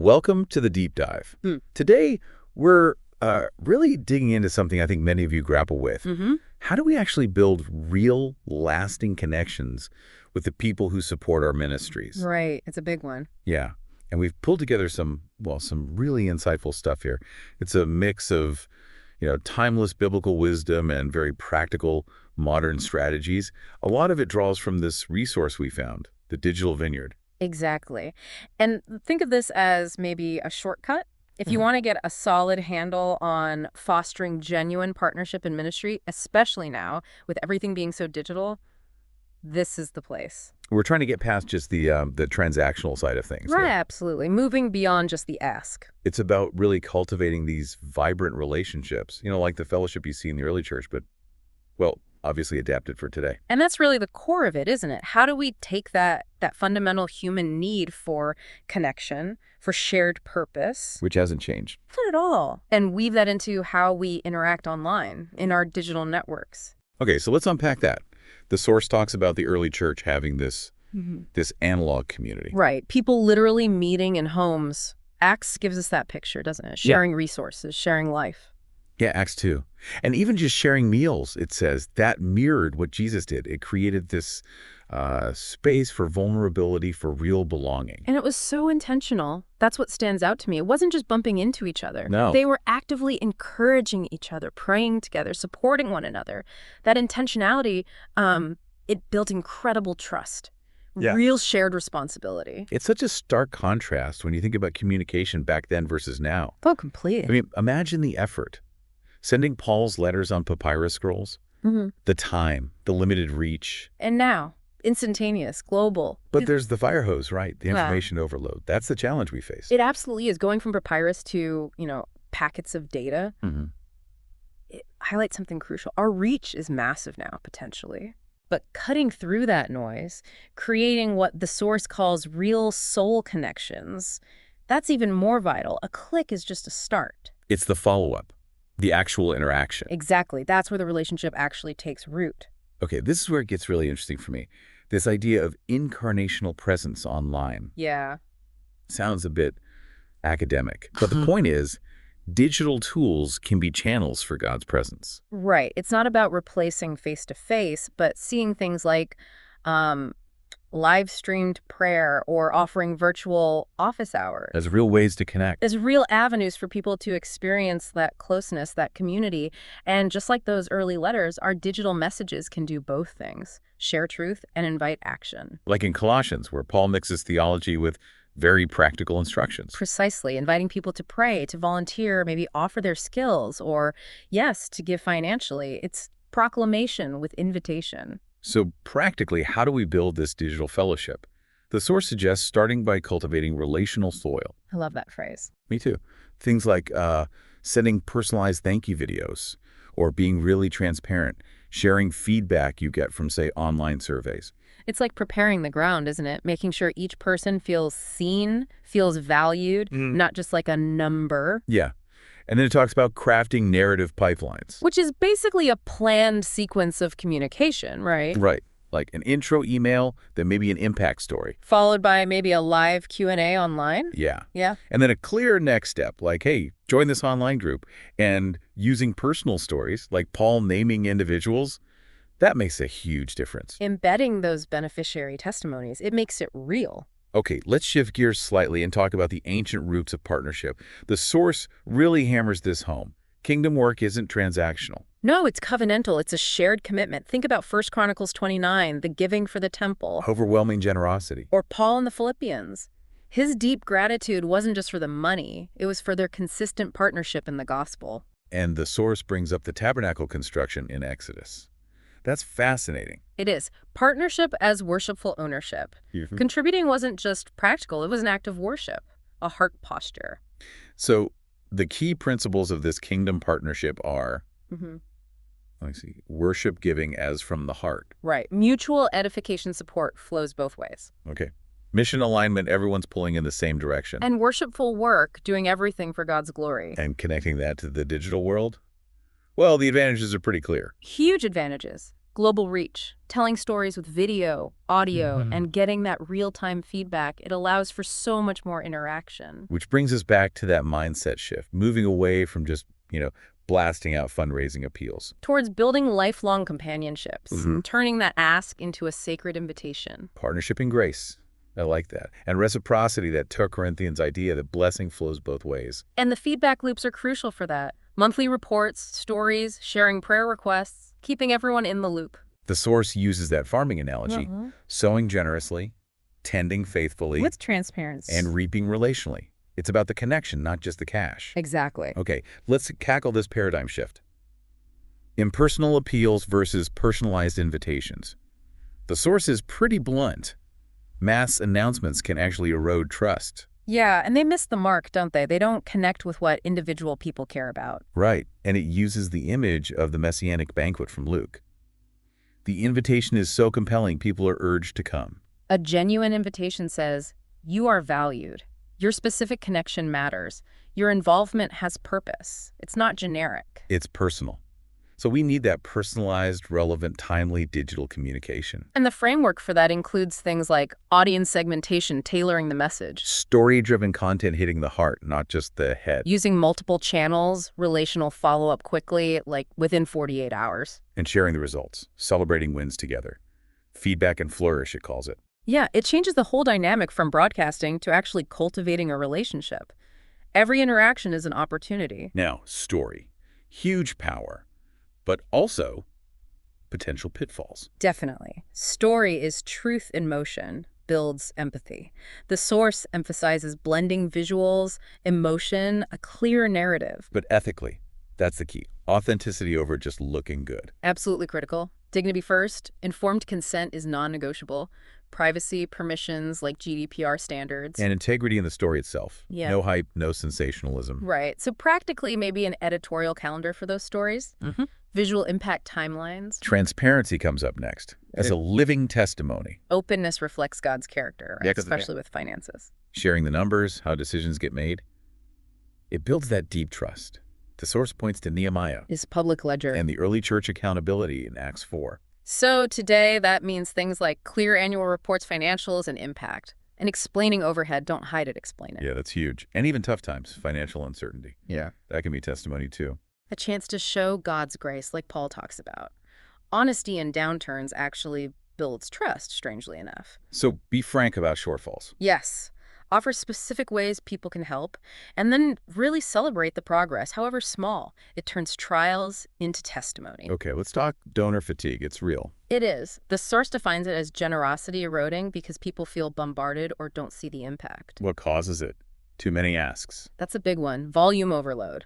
Welcome to the Deep Dive. Today, we're really digging into something I think many of you grapple with. How do we actually build real, lasting connections with the people who support our ministries? Right. It's a big one. Yeah. And we've pulled together some really insightful stuff here. It's a mix of, timeless biblical wisdom and very practical modern strategies. A lot of it draws from this resource we found, the Digital Vineyard. Exactly. And think of this as maybe a shortcut. If you want to get a solid handle on fostering genuine partnership in ministry, especially now with everything being so digital, this is the place. We're trying to get past just the transactional side of things. Right, here. absolutely. Moving beyond just the ask. It's about really cultivating these vibrant relationships, like the fellowship you see in the early church, but, obviously adapted for today. And that's really the core of it, isn't it? How do we take that fundamental human need for connection, for shared purpose? Which hasn't changed. Not at all. And weave that into how we interact online in our digital networks. Okay, so let's unpack that. The source talks about the early church having this analog community. Right. People literally meeting in homes. Acts gives us that picture, doesn't it? Sharing resources, sharing life. Yeah, Acts 2. And even just sharing meals, it says, that mirrored what Jesus did. It created this space for vulnerability, for real belonging. And it was so intentional. That's what stands out to me. It wasn't just bumping into each other. No. They were actively encouraging each other, praying together, supporting one another. That intentionality, it built incredible trust. Yeah. Real shared responsibility. It's such a stark contrast when you think about communication back then versus now. Oh, completely. I mean, imagine the effort. Sending Paul's letters on papyrus scrolls, the time, the limited reach. And now, instantaneous, global. But there's the fire hose, right? The information overload. That's the challenge we face. It absolutely is. Going from papyrus to, packets of data, it highlights something crucial. Our reach is massive now, potentially. But cutting through that noise, creating what the source calls real soul connections, that's even more vital. A click is just a start. It's the follow-up. The actual interaction. Exactly. That's where the relationship actually takes root. Okay, this is where it gets really interesting for me. This idea of incarnational presence online. Yeah. Sounds a bit academic. But the point is, digital tools can be channels for God's presence. Right. It's not about replacing face-to-face, but seeing things like live-streamed prayer or offering virtual office hours. As real ways to connect. As real avenues for people to experience that closeness, that community. And just like those early letters, our digital messages can do both things, share truth and invite action. Like in Colossians, where Paul mixes theology with very practical instructions. Precisely, inviting people to pray, to volunteer, maybe offer their skills, or, yes, to give financially. It's proclamation with invitation. So practically, how do we build this digital fellowship? The source suggests starting by cultivating relational soil. I love that phrase. Me too. Things like sending personalized thank you videos or being really transparent, sharing feedback you get from, say, online surveys. It's like preparing the ground, isn't it? Making sure each person feels seen, feels valued, not just like a number. Yeah. And then it talks about crafting narrative pipelines. Which is basically a planned sequence of communication, right? Right. Like an intro email, then maybe an impact story. Followed by maybe a live Q&A online? Yeah. Yeah. And then a clear next step, like, hey, join this online group. And using personal stories, like Paul naming individuals, that makes a huge difference. Embedding those beneficiary testimonies, it makes it real. Okay, let's shift gears slightly and talk about the ancient roots of partnership. The source really hammers this home. Kingdom work isn't transactional. No, it's covenantal. It's a shared commitment. Think about 1 Chronicles 29, the giving for the temple. Overwhelming generosity. Or Paul in the Philippians. His deep gratitude wasn't just for the money. It was for their consistent partnership in the gospel. And the source brings up the tabernacle construction in Exodus. That's fascinating. It is. Partnership as worshipful ownership. Contributing wasn't just practical. It was an act of worship, a heart posture. So the key principles of this kingdom partnership are, worship giving as from the heart. Right. Mutual edification support flows both ways. Okay. Mission alignment, everyone's pulling in the same direction. And worshipful work, doing everything for God's glory. And connecting that to the digital world? Well, the advantages are pretty clear. Huge advantages. Global reach, telling stories with video, audio, and getting that real-time feedback, it allows for so much more interaction. Which brings us back to that mindset shift, moving away from just, blasting out fundraising appeals. Towards building lifelong companionships, turning that ask into a sacred invitation. Partnership and grace. I like that. And reciprocity, that 2 Corinthians idea that blessing flows both ways. And the feedback loops are crucial for that. Monthly reports, stories, sharing prayer requests, keeping everyone in the loop. The source uses that farming analogy, sowing generously, tending faithfully, With transparency. and reaping relationally. It's about the connection, not just the cash. Exactly. Okay, let's tackle this paradigm shift. Impersonal appeals versus personalized invitations. The source is pretty blunt. Mass announcements can actually erode trust. Yeah, and they miss the mark, don't they? They don't connect with what individual people care about. Right, and it uses the image of the messianic banquet from Luke. The invitation is so compelling, people are urged to come. A genuine invitation says, you are valued. Your specific connection matters. Your involvement has purpose. It's not generic. It's personal. So we need that personalized, relevant, timely digital communication. And the framework for that includes things like audience segmentation, tailoring the message. Story-driven content hitting the heart, not just the head. Using multiple channels, relational follow-up quickly, like within 48 hours. And sharing the results, celebrating wins together. Feedback and flourish, it calls it. Yeah, it changes the whole dynamic from broadcasting to actually cultivating a relationship. Every interaction is an opportunity. Now, story. Huge power, but also potential pitfalls. Definitely. Story is truth in motion, builds empathy. The source emphasizes blending visuals, emotion, a clear narrative. But ethically, that's the key. Authenticity over just looking good. Absolutely critical. Dignity first. Informed consent is non-negotiable. Privacy, permissions like GDPR standards. And integrity in the story itself. Yeah. No hype, no sensationalism. Right. So practically maybe an editorial calendar for those stories. Visual impact timelines. Transparency comes up next as a living testimony. Openness reflects God's character, right? Yeah, 'cause Especially with finances. Sharing the numbers, how decisions get made. It builds that deep trust. The source points to Nehemiah Is public ledger. and the early church accountability in Acts 4. So today that means things like clear annual reports, financials, and impact. And explaining overhead, don't hide it, explain it. Yeah, that's huge. And even tough times, financial uncertainty. Yeah. That can be testimony too. A chance to show God's grace, like Paul talks about. Honesty in downturns actually builds trust, strangely enough. So be frank about shortfalls. Yes. Offer specific ways people can help, and then really celebrate the progress, however small. It turns trials into testimony. Okay, let's talk donor fatigue. It's real. It is. The source defines it as generosity eroding because people feel bombarded or don't see the impact. What causes it? Too many asks. That's a big one. Volume overload.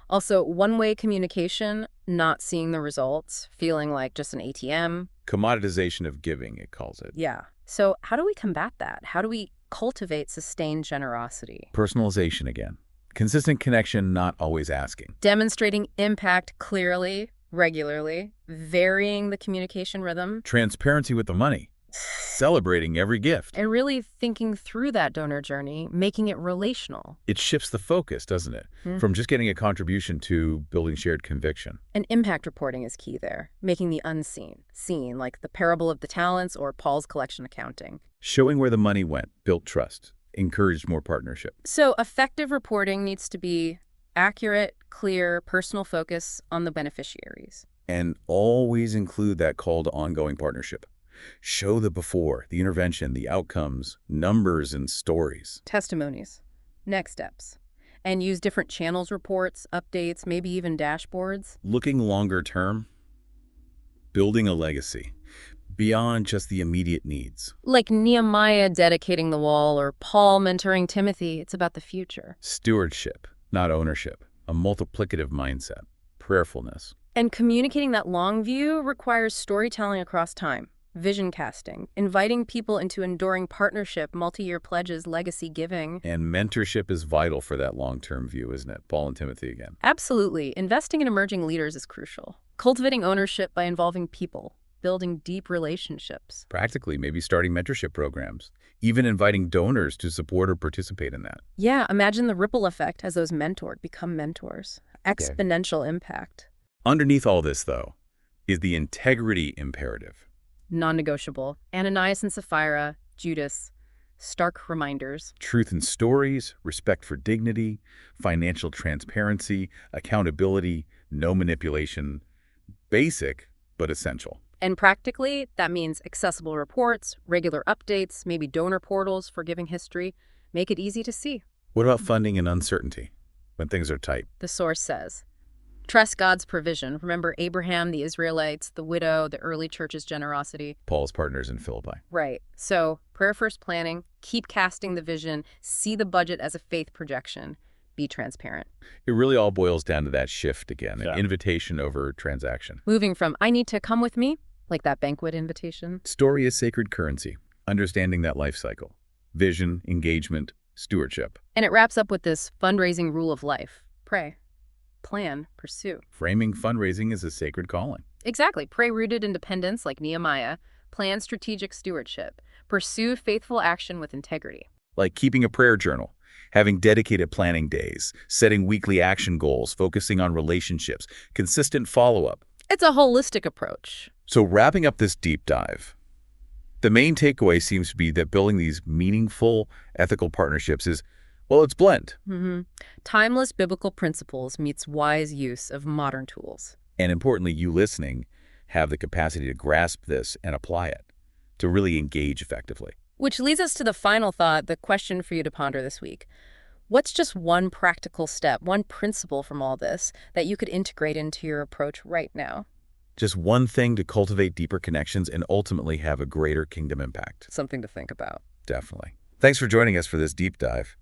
Also, one-way communication, not seeing the results, feeling like just an ATM. Commoditization of giving, it calls it. Yeah. So how do we combat that? How do we cultivate sustained generosity? Personalization again. Consistent connection, not always asking. Demonstrating impact clearly, regularly, varying the communication rhythm, Transparency with the money. Celebrating every gift. and really thinking through that donor journey, making it relational. It shifts the focus, doesn't it? From just getting a contribution to building shared conviction. And impact reporting is key there, making the unseen seen, like the parable of the talents or Paul's collection accounting. Showing where the money went, built trust, encouraged more partnership. So effective reporting needs to be accurate, clear, personal focus on the beneficiaries. And always include that call to ongoing partnership. Show the before, the intervention, the outcomes, numbers, and stories. Testimonies, next steps, and use different channels, reports, updates, maybe even dashboards. Looking longer term, building a legacy beyond just the immediate needs. Like Nehemiah dedicating the wall or Paul mentoring Timothy, it's about the future. Stewardship, not ownership. A multiplicative mindset. Prayerfulness. And communicating that long view requires storytelling across time, vision casting, inviting people into enduring partnership, multi-year pledges, legacy giving. And mentorship is vital for that long-term view, isn't it? Paul and Timothy again. Absolutely. Investing in emerging leaders is crucial. Cultivating ownership by involving people, building deep relationships. Practically, maybe starting mentorship programs. Even inviting donors to support or participate in that. Yeah, imagine the ripple effect as those mentored become mentors. Exponential impact. Underneath all this, though, is the integrity imperative. Non-negotiable. Ananias and Sapphira, Judas, stark reminders. Truth in stories, respect for dignity, financial transparency, accountability, no manipulation. Basic, but essential. And practically, that means accessible reports, regular updates, maybe donor portals for giving history. Make it easy to see. What about funding and uncertainty when things are tight? The source says, trust God's provision. Remember Abraham, the Israelites, the widow, the early church's generosity. Paul's partners in Philippi. Right. So prayer first planning, keep casting the vision, see the budget as a faith projection, be transparent. It really all boils down to that shift again, Yeah. an invitation over transaction. Moving from I need to come with me, like that banquet invitation. Story is sacred currency, understanding that life cycle. Vision, engagement, stewardship. And it wraps up with this fundraising rule of life. Pray, plan, pursue. Framing fundraising is a sacred calling. Exactly. Pray rooted in dependence like Nehemiah. Plan strategic stewardship. Pursue faithful action with integrity. Like keeping a prayer journal, having dedicated planning days, setting weekly action goals, focusing on relationships, consistent follow-up. It's a holistic approach. So wrapping up this deep dive, the main takeaway seems to be that building these meaningful ethical partnerships is, well, it's blend. Timeless biblical principles meets wise use of modern tools. And importantly, you listening have the capacity to grasp this and apply it, to really engage effectively. Which leads us to the final thought, the question for you to ponder this week. What's just one practical step, one principle from all this that you could integrate into your approach right now? Just one thing to cultivate deeper connections and ultimately have a greater kingdom impact. Something to think about. Definitely. Thanks for joining us for this deep dive.